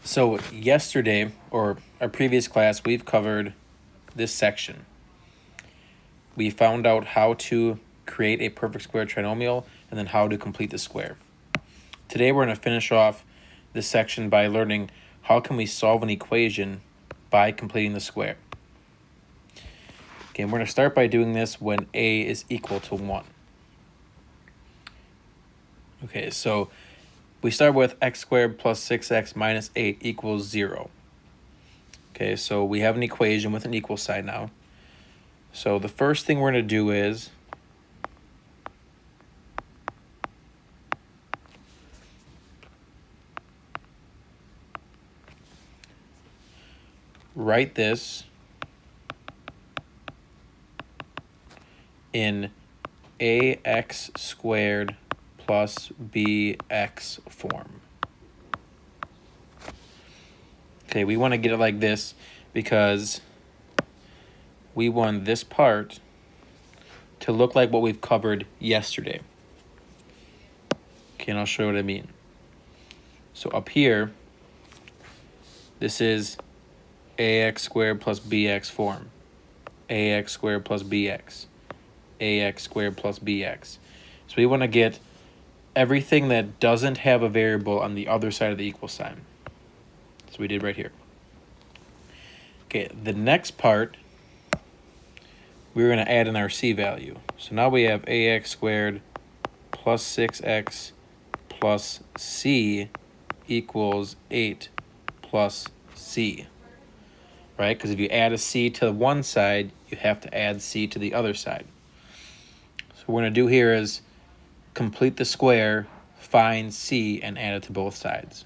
So yesterday, or our previous class, we've covered this section. We found out how to create a perfect square trinomial and then how to complete the square. Today we're going to finish off this section by learning how can we solve an equation by completing the square. Okay, we're going to start by doing this when a is equal to 1. Okay, so we start with x squared plus 6x minus 8 equals 0. Okay, so we have an equation with an equal sign now. So the first thing we're going to do is write this in ax squared plus bx form. Okay, we want to get it like this because we want this part to look like what we've covered yesterday. Okay, and I'll show you what I mean. So up here, this is ax squared plus bx form. Ax squared plus bx. Ax squared plus bx. So we want to get everything that doesn't have a variable on the other side of the equal sign. So we did right here. Okay, the next part, we're going to add in our c value. So now we have ax squared plus 6x plus c equals 8 plus c. Right? Because if you add a c to one side, you have to add c to the other side. So what we're going to do here is complete the square, find c, and add it to both sides.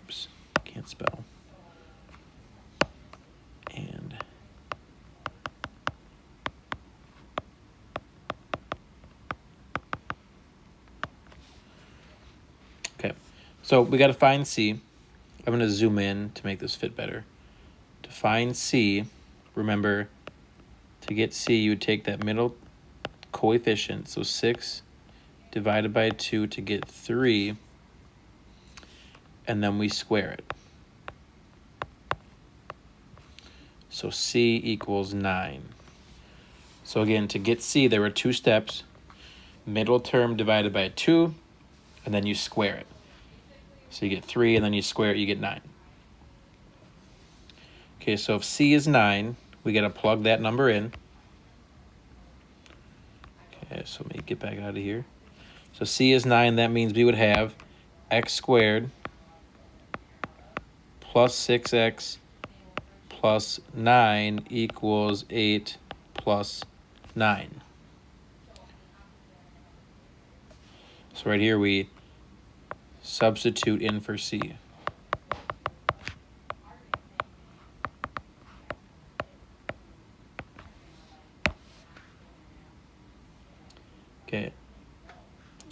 Oops, can't spell. And okay, so we got to find c. I'm going to zoom in to make this fit better. To find c, remember, to get c, you would take that middle coefficient, so 6 divided by 2 to get 3, and then we square it. So c equals 9. So again, to get c, there were 2 steps. Middle term divided by 2, and then you square it. So you get 3, and then you square it, you get 9. Okay, so if c is 9, we got to plug that number in. Okay, so let me get back out of here. So c is 9, that means we would have x squared plus 6x plus 9 equals 8 plus 9. So right here we substitute in for c. Okay,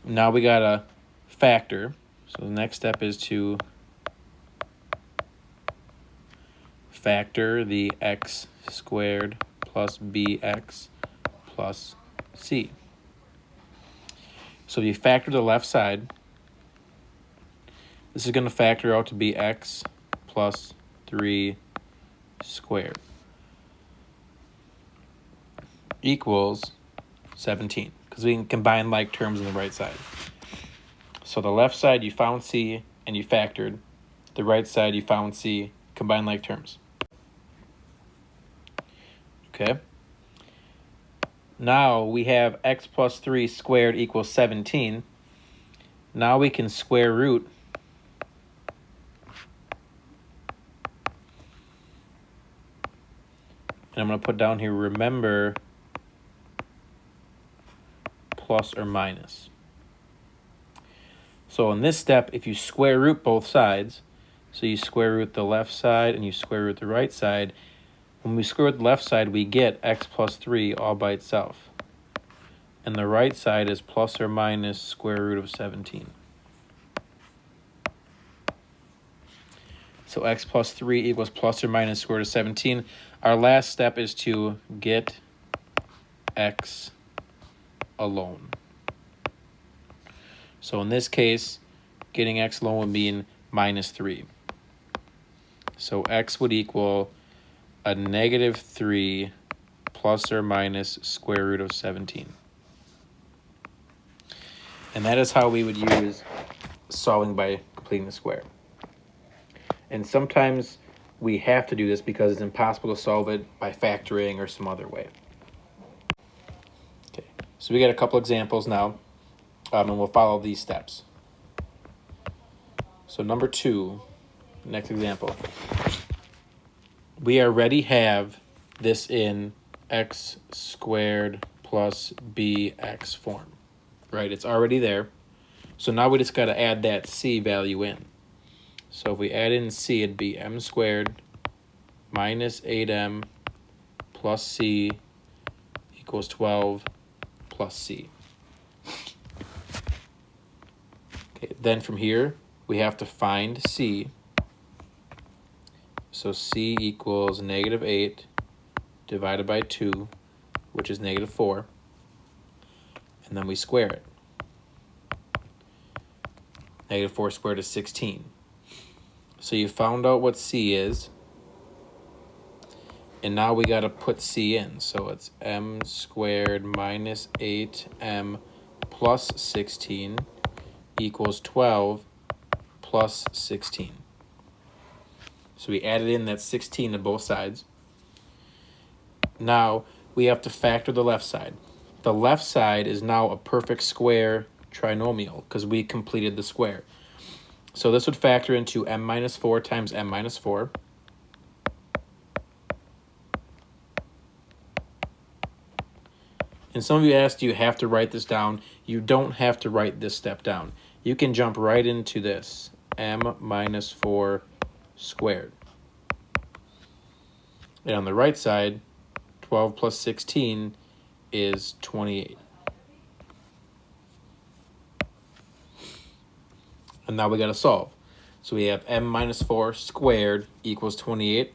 now we got a factor. So the next step is to factor the x squared plus bx plus c. So if you factor the left side, this is going to factor out to be x plus 3 squared equals 17, because we can combine like terms on the right side. So the left side you found c and you factored. The right side you found c, combine like terms. Okay. Now we have x plus 3 squared equals 17. Now we can square root and I'm going to put down here, remember, plus or minus. So in this step, if you square root both sides, so you square root the left side and you square root the right side, when we square root the left side, we get x plus 3 all by itself. And the right side is plus or minus square root of 17. So x plus 3 equals plus or minus square root of 17. Our last step is to get x alone. So in this case, getting x alone would mean minus 3. So x would equal a negative 3 plus or minus square root of 17. And that is how we would use solving by completing the square. And sometimes we have to do this because it's impossible to solve it by factoring or some other way. Okay, so we got a couple examples now, and we'll follow these steps. So number 2, next example. We already have this in x squared plus bx form, right? It's already there. So now we just got to add that c value in. So if we add in c, it'd be m squared minus 8m plus c equals 12 plus c. Okay, then from here, we have to find c. So c equals negative 8 divided by 2, which is negative 4. And then we square it. Negative 4 squared is 16. So you found out what c is. And now we got to put c in. So it's m squared minus 8m plus 16 equals 12 plus 16. So we added in that 16 to both sides. Now we have to factor the left side. The left side is now a perfect square trinomial because we completed the square. So this would factor into m minus 4 times m minus 4. And some of you asked, do you have to write this down? You don't have to write this step down. You can jump right into this, m minus 4 squared. And on the right side, 12 plus 16 is 28. And now we got to solve. So we have m minus 4 squared equals 28.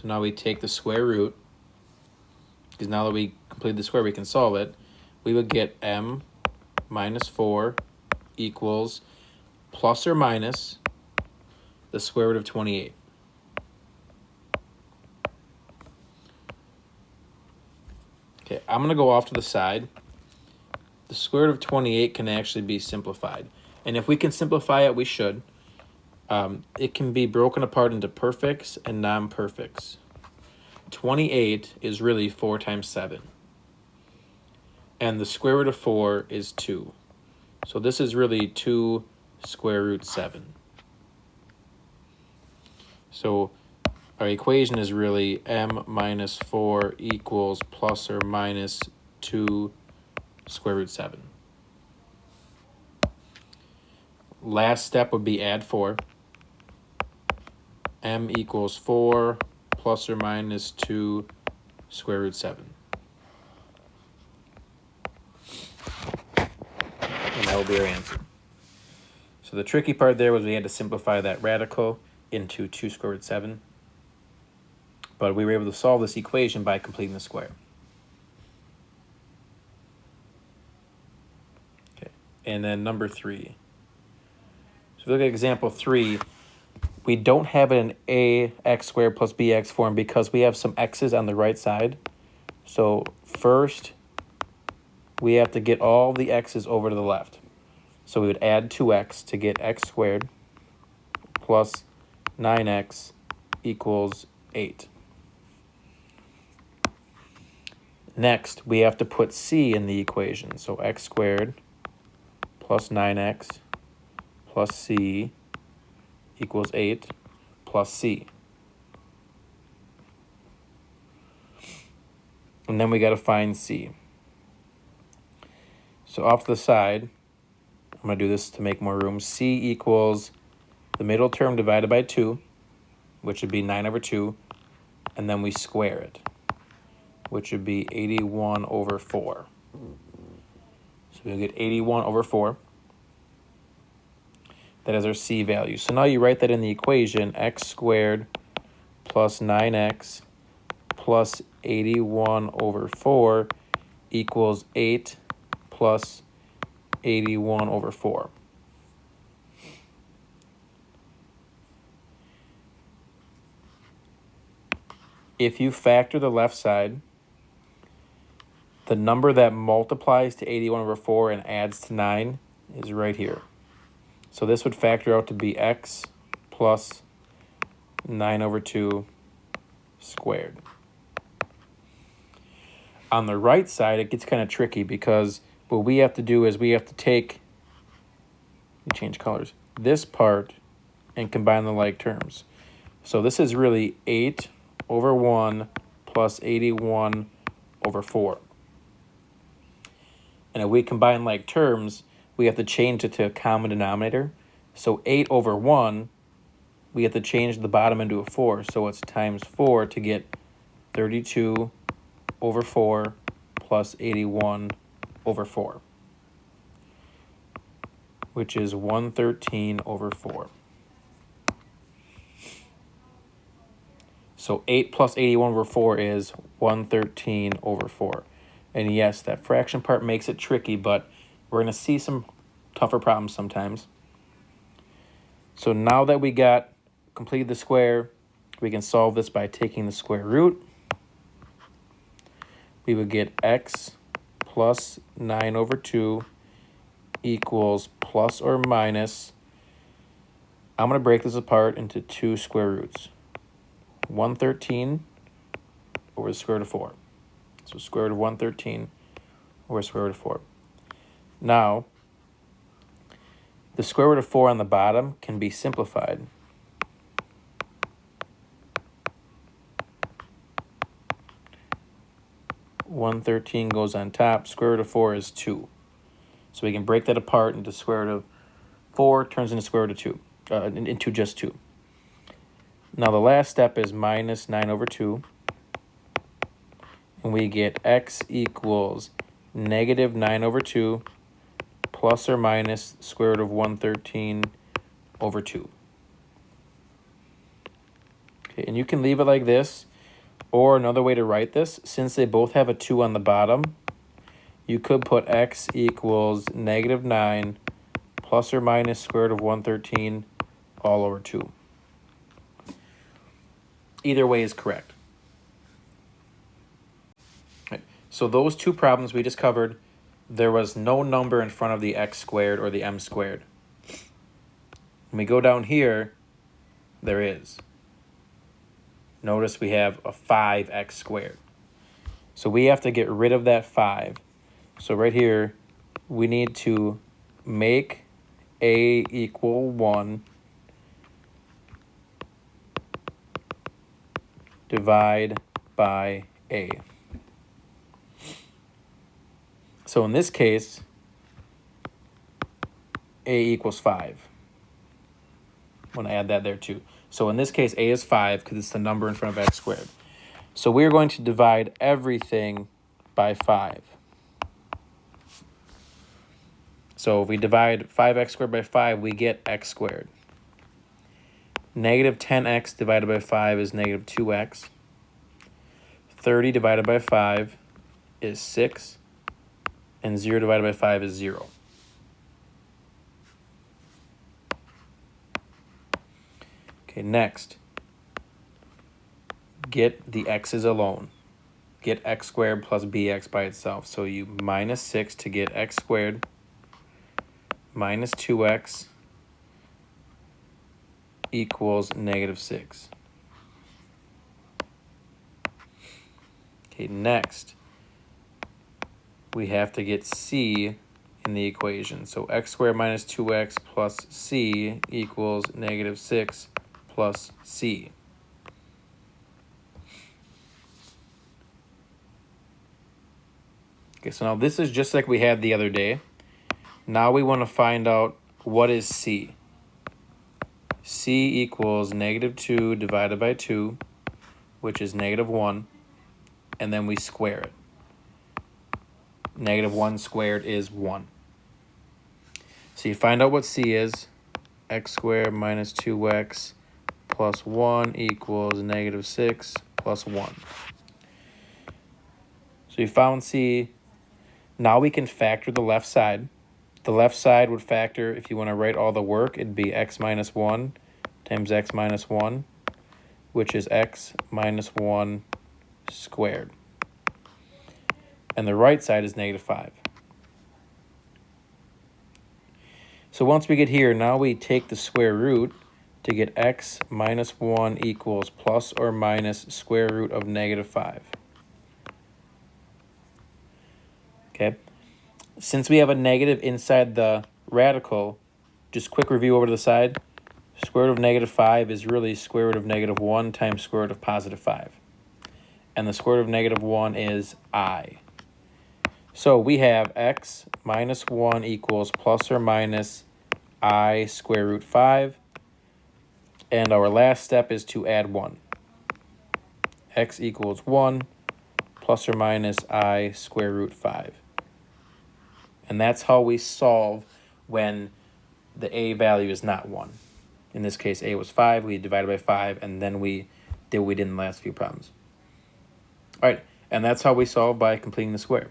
So now we take the square root, because now that we completed the square, we can solve it. We would get m minus 4 equals plus or minus the square root of 28. Okay, I'm going to go off to the side. The square root of 28 can actually be simplified. And if we can simplify it, we should. It can be broken apart into perfects and non-perfects. 28 is really 4 times 7. And the square root of 4 is 2. So this is really 2 square root 7. So our equation is really m minus 4 equals plus or minus 2 square root 7. Last step would be add 4. M equals 4 plus or minus 2 square root 7. And that will be our answer. So the tricky part there was we had to simplify that radical into 2 square root 7. But we were able to solve this equation by completing the square. Okay, and then number 3. So if we look at example 3, we don't have an ax squared plus bx form because we have some x's on the right side. So first, we have to get all the x's over to the left. So we would add 2x to get x squared plus 9x equals 8. Next, we have to put c in the equation. So x squared plus 9x plus c equals 8 plus c. And then we got to find c. So off to the side, I'm going to do this to make more room. C equals the middle term divided by 2, which would be 9 over 2, and then we square it, which would be 81 over 4. So we'll get 81 over 4. That is our c value. So now you write that in the equation, x squared plus 9x plus 81 over 4 equals 8 plus 81 over 4. If you factor the left side, the number that multiplies to 81 over 4 and adds to 9 is right here. So this would factor out to be x plus 9 over 2 squared. On the right side, it gets kind of tricky because what we have to do is we have to take, change colors, this part and combine the like terms. So this is really 8 over 1 plus 81 over 4. And if we combine like terms, we have to change it to a common denominator. So 8 over 1, we have to change the bottom into a 4. So it's times 4 to get 32 over 4 plus 81 over 4, which is 113 over 4. So 8 plus 81 over 4 is 113 over 4. And yes, that fraction part makes it tricky, but we're going to see some tougher problems sometimes. So now that we got completed the square, we can solve this by taking the square root. We would get x plus 9 over 2 equals plus or minus, I'm going to break this apart into two square roots. 113 over the square root of 4. So square root of 113 over square root of 4. Now, the square root of 4 on the bottom can be simplified. (113) goes on top. Square root of 4 is 2. So we can break that apart into square root of 4 turns into square root of 2, into just 2. Now the last step is minus 9 over 2. And we get x equals negative 9 over 2 plus or minus square root of 113 over 2. Okay, and you can leave it like this. Or another way to write this, since they both have a 2 on the bottom, you could put x equals negative 9 plus or minus square root of 113 all over 2. Either way is correct. Okay. So those two problems we just covered, there was no number in front of the x squared or the m squared. When we go down here, there is. Notice we have a 5x squared. So we have to get rid of that 5. So right here, we need to make a equal 1, divide by a. So in this case, a equals 5. I'm going to add that there too. So in this case, a is 5 because it's the number in front of x squared. So we're going to divide everything by 5. So if we divide 5x squared by 5, we get x squared. Negative 10x divided by 5 is negative 2x. 30 divided by 5 is 6. And 0 divided by 5 is 0. Okay, next, get the x's alone. Get x squared plus bx by itself. So you minus 6 to get x squared minus 2x equals negative 6. Okay, next, we have to get c in the equation. So x squared minus 2x plus c equals negative 6 plus c. Okay, so now this is just like we had the other day. Now we want to find out what is c. C equals negative 2 divided by 2, which is negative 1, and then we square it. Negative 1 squared is 1. So you find out what c is. x squared minus 2x plus 1 equals negative 6 plus 1. So you found C. Now we can factor the left side. The left side would factor, if you want to write all the work, it'd be x minus 1 times x minus 1, which is x minus 1 squared. And the right side is negative 5. So once we get here, now we take the square root to get x minus 1 equals plus or minus square root of negative 5. Okay. Since we have a negative inside the radical, just quick review over to the side. Square root of negative 5 is really square root of negative 1 times square root of positive 5. And the square root of negative 1 is I. So we have x minus 1 equals plus or minus I square root 5. And our last step is to add 1. X equals 1 plus or minus I square root 5. And that's how we solve when the a value is not 1. In this case, a was 5. We divided by 5, and then we did what we did in the last few problems. All right, and that's how we solve by completing the square.